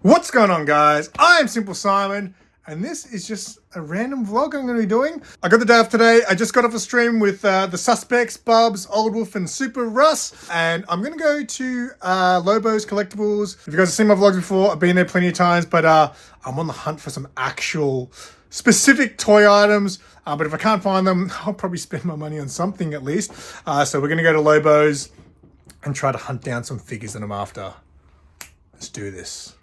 What's going on, guys? I'm SimpleSimon, and this is just a random vlog I'm going to be doing. I got the day off today. I just got off a stream with the Suspects, Bubs, Old Wolf, and Super Russ, and I'm going to go to Lobos Collectables. If you guys have seen my vlogs before, I've been there plenty of times, but I'm on the hunt for some actual specific toy items. But if I can't find them, I'll probably spend my money on something at least. So we're going to go to Lobos and try to hunt down some figures that I'm after. Let's do this.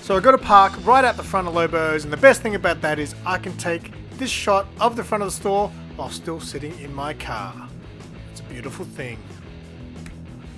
So I've got to park right at the front of Lobos, and the best thing about that is I can take this shot of the front of the store while still sitting in my car. It's a beautiful thing.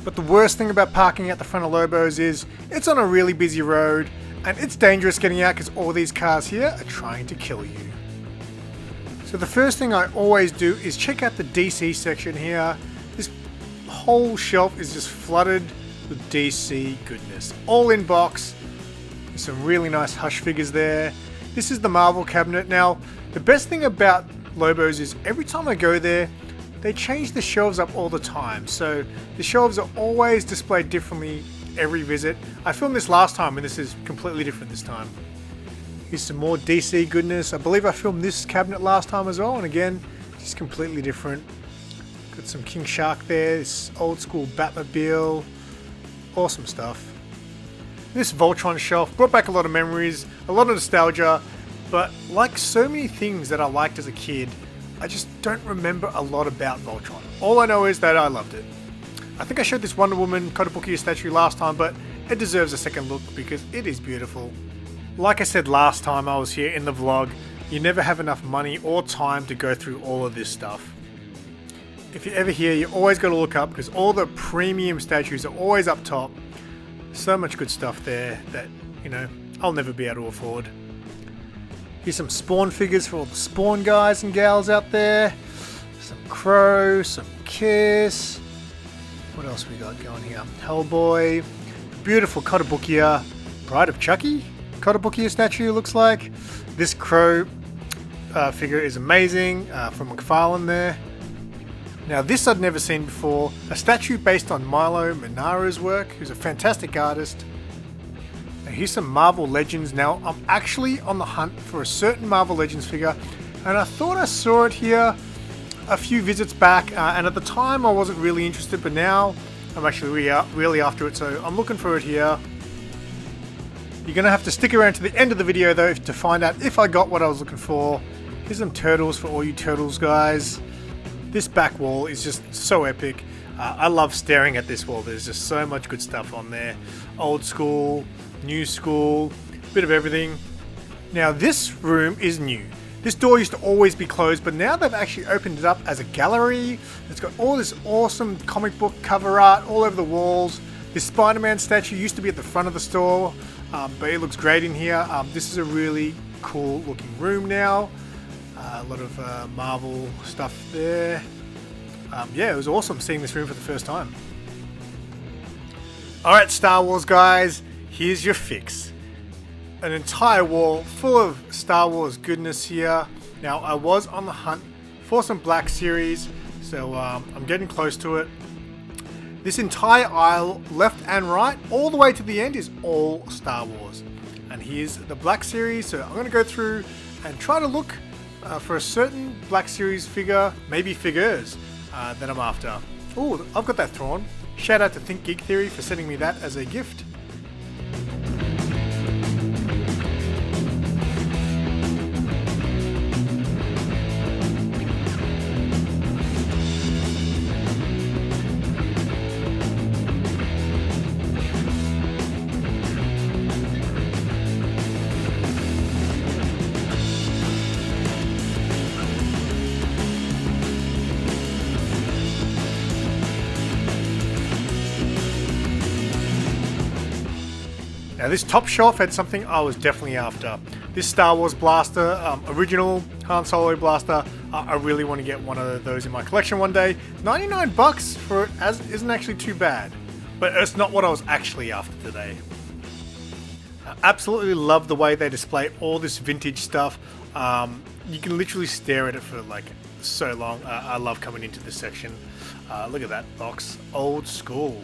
But the worst thing about parking at the front of Lobos is it's on a really busy road, and it's dangerous getting out because all these cars here are trying to kill you. So the first thing I always do is check out the DC section here. This whole shelf is just flooded with DC goodness. All in box. There's some really nice Hush figures there. This is the Marvel cabinet. Now, the best thing about Lobos is every time I go there, they change the shelves up all the time. So the shelves are always displayed differently every visit. I filmed this last time and this is completely different this time. Here's some more DC goodness. I believe I filmed this cabinet last time as well, and again, just completely different. Got some King Shark there, this old school Batmobile. Awesome stuff. This Voltron shelf brought back a lot of memories, a lot of nostalgia, but like so many things that I liked as a kid, I just don't remember a lot about Voltron. All I know is that I loved it. I think I showed this Wonder Woman Kotobukiya statue last time, but it deserves a second look because it is beautiful. Like I said last time I was here in the vlog, you never have enough money or time to go through all of this stuff. If you're ever here, you always got to look up because all the premium statues are always up top. So much good stuff there that, you know, I'll never be able to afford. Here's some Spawn figures for all the Spawn guys and gals out there. Some Crow, some Kiss. What else we got going here? Hellboy. Beautiful Kotobukiya. Bride of Chucky? Kotobukiya statue looks like. This Crow figure is amazing from McFarlane there. Now this I'd never seen before, a statue based on Milo Manara's work, who's a fantastic artist. Now here's some Marvel Legends. Now I'm actually on the hunt for a certain Marvel Legends figure, and I thought I saw it here a few visits back, and at the time I wasn't really interested, but now I'm actually really after it, so I'm looking for it here. You're going to have to stick around to the end of the video though to find out if I got what I was looking for. Here's some Turtles for all you Turtles guys. This back wall is just so epic. I love staring at this wall. There's just so much good stuff on there. Old school, new school, bit of everything. Now this room is new. This door used to always be closed, but now they've actually opened it up as a gallery. It's got all this awesome comic book cover art all over the walls. This Spider-Man statue used to be at the front of the store, but it looks great in here. This is a really cool looking room now. A lot of Marvel stuff there. Yeah, it was awesome seeing this room for the first time. Alright, Star Wars guys, here's your fix. An entire wall full of Star Wars goodness here. Now, I was on the hunt for some Black Series, so I'm getting close to it. This entire aisle, left and right, all the way to the end, is all Star Wars. And here's the Black Series, so I'm going to go through and try to look for a certain Black Series figure, maybe figures, that I'm after. Oh, I've got that Thrawn. Shout out to Think Geek Theory for sending me that as a gift. Now this top shelf had something I was definitely after. This Star Wars blaster, original Han Solo blaster, I really want to get one of those in my collection one day. 99 bucks for it isn't actually too bad, but it's not what I was actually after today. I absolutely love the way they display all this vintage stuff. You can literally stare at it for like so long. I love coming into this section. Look at that box, old school.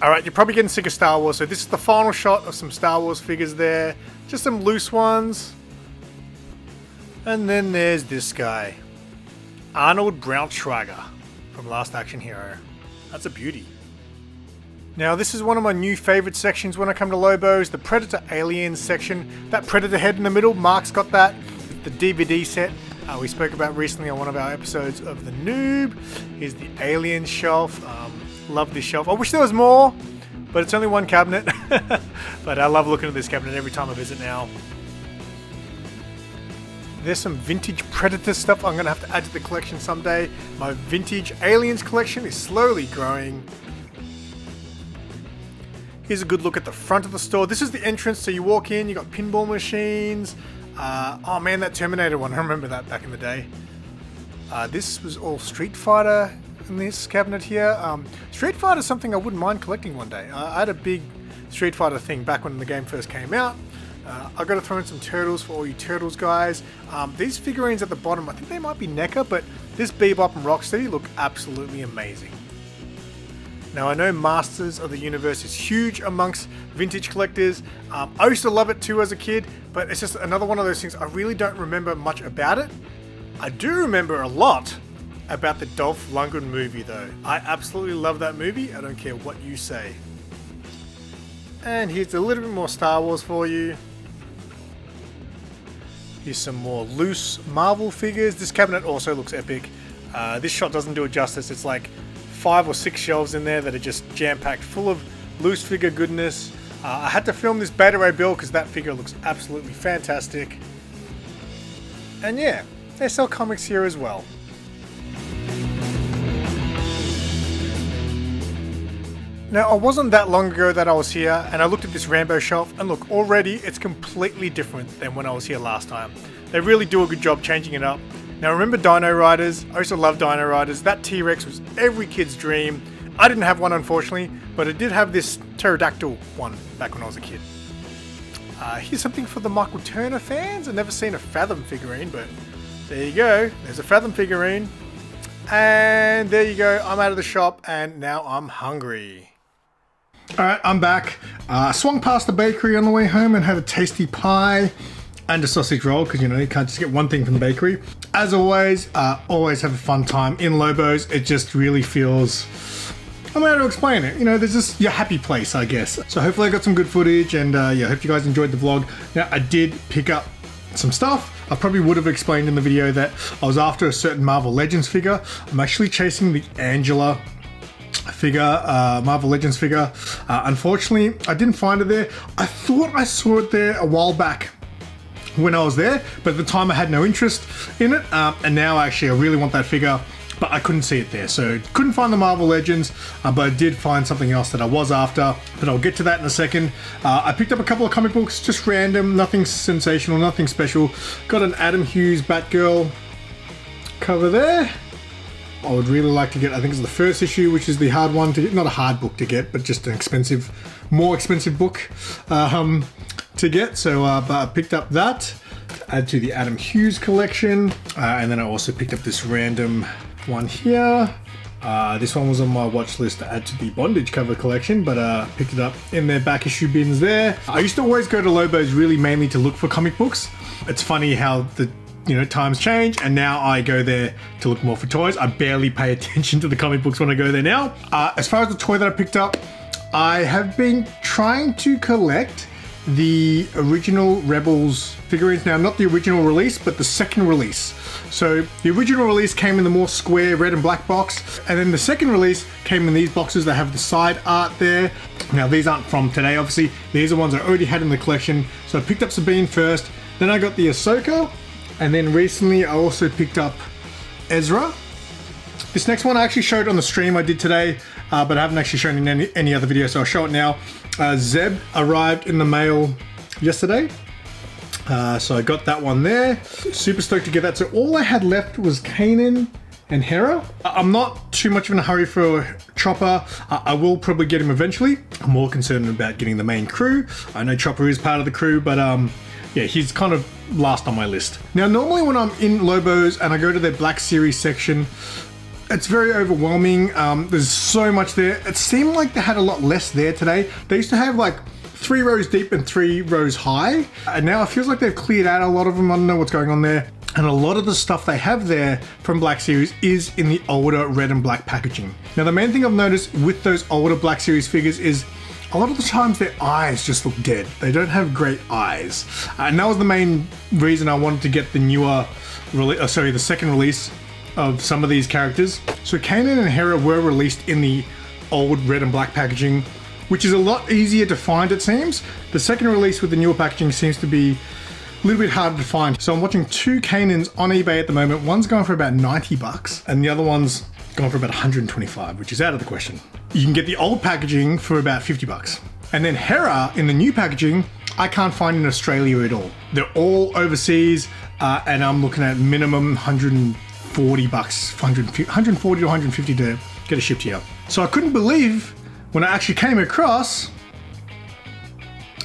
Alright, you're probably getting sick of Star Wars, so this is the final shot of some Star Wars figures there. Just some loose ones. And then there's this guy. Arnold Braunschweiger from Last Action Hero. That's a beauty. Now this is one of my new favourite sections when I come to Lobos, the Predator Aliens section. That Predator head in the middle, Mark's got that. The DVD set we spoke about recently on one of our episodes of The Noob. Here's the Aliens shelf. Love this shelf. I wish there was more, but it's only one cabinet. But I love looking at this cabinet every time I visit now. There's some vintage Predator stuff I'm going to have to add to the collection someday. My vintage Aliens collection is slowly growing. Here's a good look at the front of the store. This is the entrance, so you walk in, you got pinball machines. Oh man, that Terminator one, I remember that back in the day. This was all Street Fighter in this cabinet here. Street Fighter is something I wouldn't mind collecting one day. I had a big Street Fighter thing back when the game first came out. I got to throw in some Turtles for all you Turtles guys. These figurines at the bottom, I think they might be NECA, but this Bebop and Rocksteady look absolutely amazing. Now I know Masters of the Universe is huge amongst vintage collectors. I used to love it too as a kid, but it's just another one of those things I really don't remember much about it. I do remember a lot about the Dolph Lundgren movie though. I absolutely love that movie, I don't care what you say. And here's a little bit more Star Wars for you. Here's some more loose Marvel figures. This cabinet also looks epic. This shot doesn't do it justice. It's like 5 or 6 shelves in there that are just jam-packed full of loose figure goodness. I had to film this Beta Ray Bill because that figure looks absolutely fantastic. And yeah, they sell comics here as well. Now, it wasn't that long ago that I was here, and I looked at this Rambo shelf, and look, already it's completely different than when I was here last time. They really do a good job changing it up. Now, remember Dino Riders? I used to love Dino Riders. That T-Rex was every kid's dream. I didn't have one, unfortunately, but I did have this pterodactyl one back when I was a kid. Here's something for the Michael Turner fans. I've never seen a Fathom figurine, but there you go. There's a Fathom figurine. And there you go. I'm out of the shop, and now I'm hungry. Alright, I'm back. Swung past the bakery on the way home and had a tasty pie and a sausage roll, because you know, you can't just get one thing from the bakery. As always, always have a fun time in Lobos. It just really feels, I don't know how to explain it. You know, there's just your happy place, I guess. So hopefully I got some good footage, and yeah, I hope you guys enjoyed the vlog. Now, I did pick up some stuff. I probably would have explained in the video that I was after a certain Marvel Legends figure. I'm actually chasing the Angela figure, Marvel Legends figure. Unfortunately, I didn't find it there. I thought I saw it there a while back when I was there, but at the time I had no interest in it, and now actually I really want that figure, but I couldn't see it there, so couldn't find the Marvel Legends, but I did find something else that I was after, but I'll get to that in a second. I picked up a couple of comic books, just random, nothing sensational, nothing special. Got an Adam Hughes Batgirl cover there. I would really like to get, I think it's the first issue, which is the hard one to get, not a hard book to get, but just an expensive, more expensive book to get. So but I picked up that to add to the Adam Hughes collection, and then I also picked up this random one here. This one was on my watch list to add to the Bondage cover collection, but picked it up in their back issue bins there. I used to always go to Lobos really mainly to look for comic books. It's funny how the times change, and now I go there to look more for toys. I barely pay attention to the comic books when I go there now. As far as the toy that I picked up, I have been trying to collect the original Rebels figurines. Now, not the original release, but the second release. So the original release came in the more square red and black box, and then the second release came in these boxes that have the side art there. Now, these aren't from today, obviously. These are ones I already had in the collection. So I picked up Sabine first, then I got the Ahsoka, and then recently I also picked up Ezra. This next one I actually showed on the stream I did today, but I haven't actually shown in any other video, so I'll show it now. Zeb arrived in the mail yesterday, so I got that one there. Super stoked to get that. So all I had left was Kanan and Hera. I'm not too much of in a hurry for Chopper. I will probably get him eventually. I'm more concerned about getting the main crew. I know Chopper is part of the crew, but yeah, he's kind of last on my list. Now, normally when I'm in Lobos and I go to their Black Series section, It's very overwhelming. There's so much there. It seemed like they had a lot less there today. They used to have like 3 rows deep and 3 rows high. And now it feels like they've cleared out a lot of them. I don't know what's going on there. And a lot of the stuff they have there from Black Series is in the older red and black packaging. Now, the main thing I've noticed with those older Black Series figures is a lot of the times their eyes just look dead. They don't have great eyes. And that was the main reason I wanted to get the newer, the second release of some of these characters. So Kanan and Hera were released in the old red and black packaging, which is a lot easier to find, it seems. The second release with the newer packaging seems to be a little bit harder to find. So I'm watching 2 Kanans on eBay at the moment. One's going for about 90 bucks and the other one's going for about 125, which is out of the question. You can get the old packaging for about 50 bucks. And then Hera in the new packaging, I can't find in Australia at all. They're all overseas, and I'm looking at minimum 140 bucks, 140 to 150 to get it shipped here. So I couldn't believe when I actually came across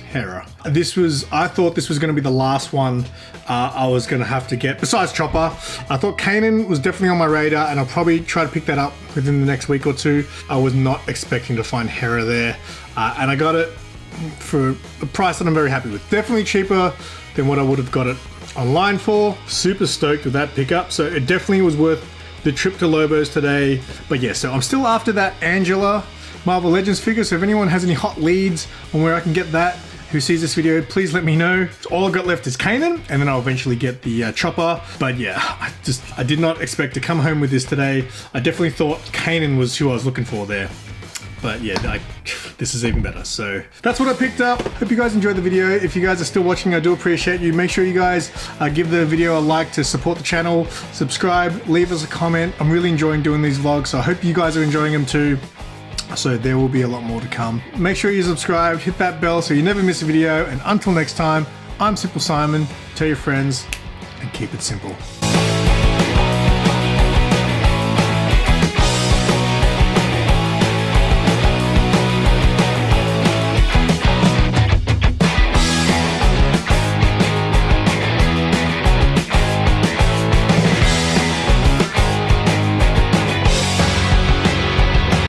Hera. I thought this was going to be the last one I was going to have to get, besides Chopper. I thought Kanan was definitely on my radar, and I'll probably try to pick that up within the next week or two. I was not expecting to find Hera there, and I got it for a price that I'm very happy with. Definitely cheaper than what I would have got it online for. Super stoked with that pickup, so it definitely was worth the trip to Lobos today. But yeah, so I'm still after that Angela Marvel Legends figure, so if anyone has any hot leads on where I can get that, who sees this video, please let me know. All I've got left is Kanan, and then I'll eventually get the Chopper. But yeah, I did not expect to come home with this today. I definitely thought Kanan was who I was looking for there. But yeah, this is even better. So that's what I picked up. Hope you guys enjoyed the video. If you guys are still watching, I do appreciate you. Make sure you guys give the video a like to support the channel. Subscribe, leave us a comment. I'm really enjoying doing these vlogs, so I hope you guys are enjoying them too. So there will be a lot more to come. Make sure you subscribe, hit that bell so you never miss a video. And until next time, I'm SimpleSimon. Tell your friends and keep it simple.